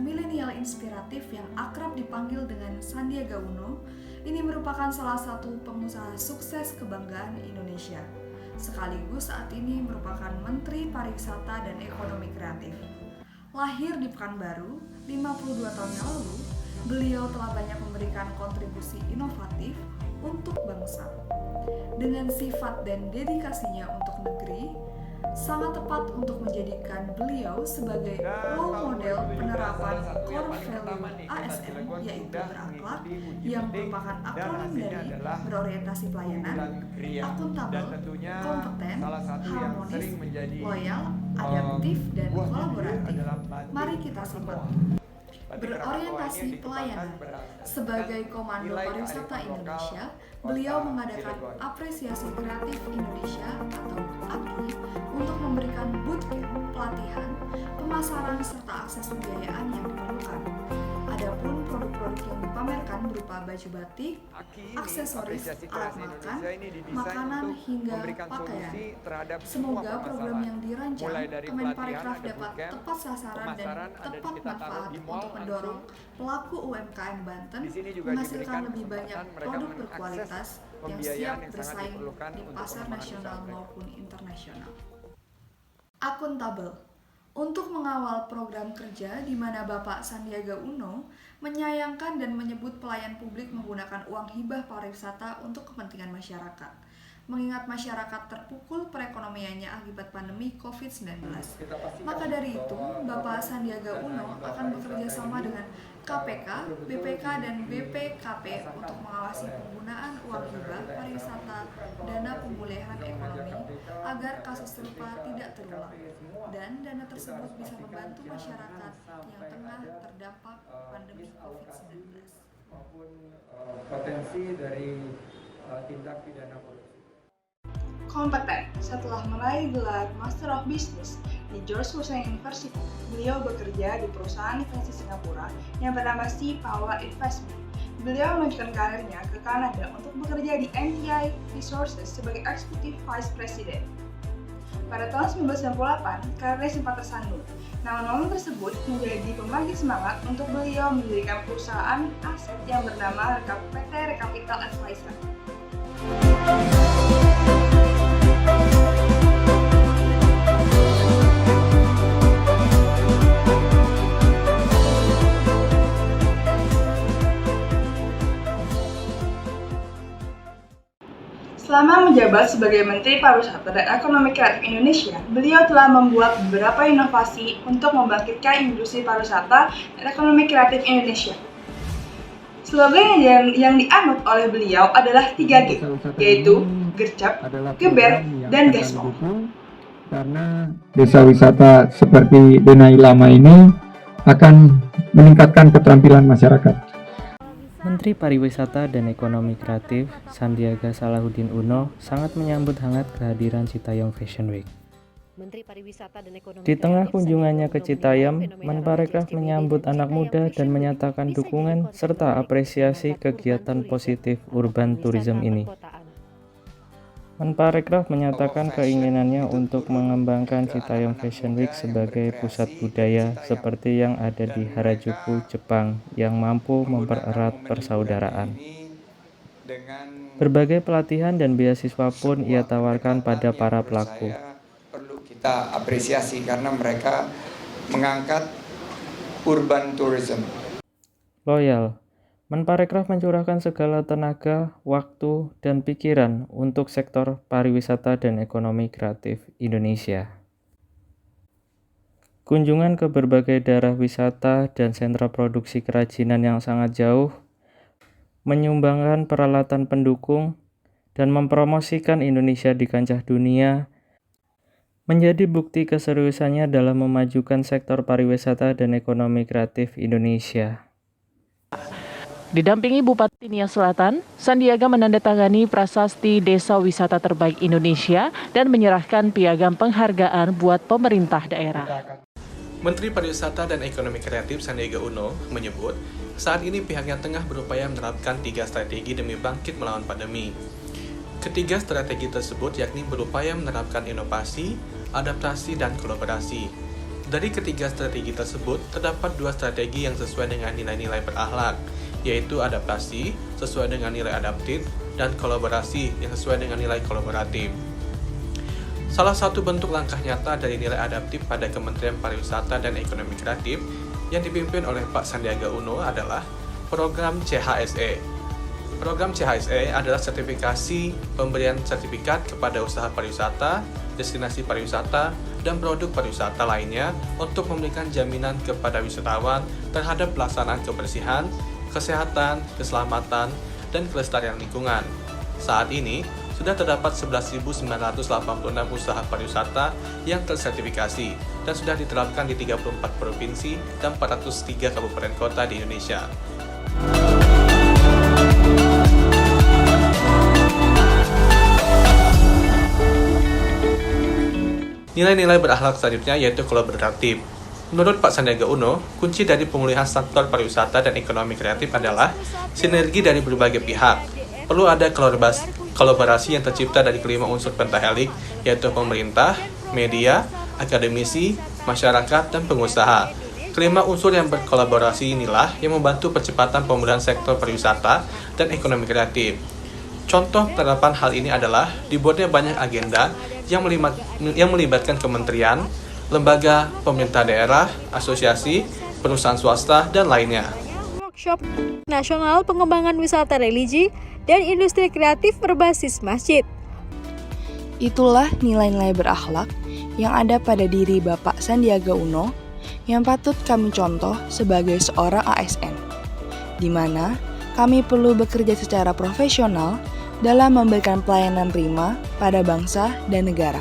milenial inspiratif yang akrab dipanggil dengan Sandiaga Uno, ini merupakan salah satu pengusaha sukses kebanggaan Indonesia. Sekaligus saat ini merupakan Menteri Pariwisata dan Ekonomi Kreatif. Lahir di Pekanbaru, 52 tahun yang lalu, beliau telah banyak memberikan kontribusi inovatif untuk bangsa. Dengan sifat dan dedikasinya untuk negeri, sangat tepat untuk menjadikan beliau sebagai role model penerapan core value ASN, yaitu berakhlak, yang merupakan akronim dari berorientasi pelayanan, akuntabel, kompeten, harmonis, loyal, adaptif, dan kolaboratif. Mari kita simak. Berorientasi pelayanan. Sebagai Komando Pariwisata Indonesia, beliau mengadakan Apresiasi Kreatif Indonesia atau AKI untuk memberikan bootcamp, pelatihan, pemasaran, serta akses pembiayaan yang diperlukan. Adapun produk-produk yang dipamerkan berupa baju batik, aksesoris, alat makan, makanan, hingga pakaian. Semoga program yang dirancang Kemenparekraf dapat tepat sasaran dan tepat manfaat untuk mendorong pelaku UMKM Banten menghasilkan lebih banyak produk berkualitas yang siap bersaing di pasar nasional maupun internasional. Akuntabel. Untuk mengawal program kerja di mana Bapak Sandiaga Uno menyayangkan dan menyebut pelayan publik menggunakan uang hibah pariwisata untuk kepentingan masyarakat, mengingat masyarakat terpukul perekonomiannya akibat pandemi COVID-19. Maka dari itu, Bapak Sandiaga Uno akan bekerja sama dengan KPK, BPK, dan BPKP untuk mengawasi penggunaan uang hibah pariwisata dana pemulihan ekonomi agar kasus serupa tidak terulang, dan dana tersebut bisa membantu masyarakat yang tengah terdampak pandemi COVID-19. Maupun potensi dari tindak pidana korupsi. Kompeten. Setelah meraih gelar Master of Business di George Washington University, beliau bekerja di perusahaan investasi Singapura yang bernama Sea Power Investment. Beliau melanjutkan karirnya ke Kanada untuk bekerja di NTI Resources sebagai Executive Vice President. Pada tahun 1998, karirnya sempat tersandung. Namun momen tersebut menjadi pembangkit semangat untuk beliau mendirikan perusahaan aset yang bernama PT Recapital Advisor. Selama menjabat sebagai Menteri Pariwisata dan Ekonomi Kreatif Indonesia, beliau telah membuat beberapa inovasi untuk membangkitkan industri pariwisata dan ekonomi kreatif Indonesia. Slogan yang dianut oleh beliau adalah 3G, yaitu gercep, geber, dan gasmol. Karena desa wisata seperti Denai Lama ini akan meningkatkan keterampilan masyarakat. Menteri Pariwisata dan Ekonomi Kreatif Sandiaga Salahuddin Uno sangat menyambut hangat kehadiran Citayam Fashion Week. Di tengah kunjungannya ke Citayam, Menparekraf menyambut anak muda dan menyatakan dukungan serta apresiasi kegiatan positif urban tourism ini. Menparekraf menyatakan keinginannya untuk mengembangkan Citayam Fashion Week sebagai pusat budaya seperti yang ada di Harajuku, Jepang, yang mampu mempererat persaudaraan. Berbagai pelatihan dan beasiswa pun ia tawarkan pada para pelaku. Perlu kita apresiasi karena mereka mengangkat urban tourism. Loyal. Menparekraf mencurahkan segala tenaga, waktu, dan pikiran untuk sektor pariwisata dan ekonomi kreatif Indonesia. Kunjungan ke berbagai daerah wisata dan sentra produksi kerajinan yang sangat jauh, menyumbangkan peralatan pendukung, dan mempromosikan Indonesia di kancah dunia, menjadi bukti keseriusannya dalam memajukan sektor pariwisata dan ekonomi kreatif Indonesia. Didampingi Bupati Nia Selatan, Sandiaga menandatangani prasasti Desa Wisata Terbaik Indonesia dan menyerahkan piagam penghargaan buat pemerintah daerah. Menteri Pariwisata dan Ekonomi Kreatif Sandiaga Uno menyebut, saat ini pihaknya tengah berupaya menerapkan 3 strategi demi bangkit melawan pandemi. Ketiga strategi tersebut yakni berupaya menerapkan inovasi, adaptasi, dan kolaborasi. Dari ketiga strategi tersebut, terdapat 2 strategi yang sesuai dengan nilai-nilai berakhlak, yaitu adaptasi sesuai dengan nilai adaptif dan kolaborasi yang sesuai dengan nilai kolaboratif. Salah satu bentuk langkah nyata dari nilai adaptif pada Kementerian Pariwisata dan Ekonomi Kreatif yang dipimpin oleh Pak Sandiaga Uno adalah program CHSE. Program CHSE adalah sertifikasi pemberian sertifikat kepada usaha pariwisata, destinasi pariwisata, dan produk pariwisata lainnya untuk memberikan jaminan kepada wisatawan terhadap pelaksanaan kebersihan, kesehatan, keselamatan, dan kelestarian lingkungan. Saat ini, sudah terdapat 11.986 usaha pariwisata yang tersertifikasi dan sudah diterapkan di 34 provinsi dan 403 kabupaten kota di Indonesia. Nilai-nilai berakhlak selanjutnya yaitu kolaboratif. Menurut Pak Sandiaga Uno, kunci dari pemulihan sektor pariwisata dan ekonomi kreatif adalah sinergi dari berbagai pihak. Perlu ada kolaborasi yang tercipta dari kelima unsur pentahelik, yaitu pemerintah, media, akademisi, masyarakat, dan pengusaha. Kelima unsur yang berkolaborasi inilah yang membantu percepatan pemulihan sektor pariwisata dan ekonomi kreatif. Contoh penerapan hal ini adalah dibuatnya banyak agenda yang melibatkan kementerian, lembaga pemerintah daerah, asosiasi, perusahaan swasta, dan lainnya. Workshop Nasional Pengembangan Wisata Religi dan Industri Kreatif berbasis masjid. Itulah nilai-nilai berakhlak yang ada pada diri Bapak Sandiaga Uno yang patut kami contoh sebagai seorang ASN, di mana kami perlu bekerja secara profesional dalam memberikan pelayanan prima pada bangsa dan negara.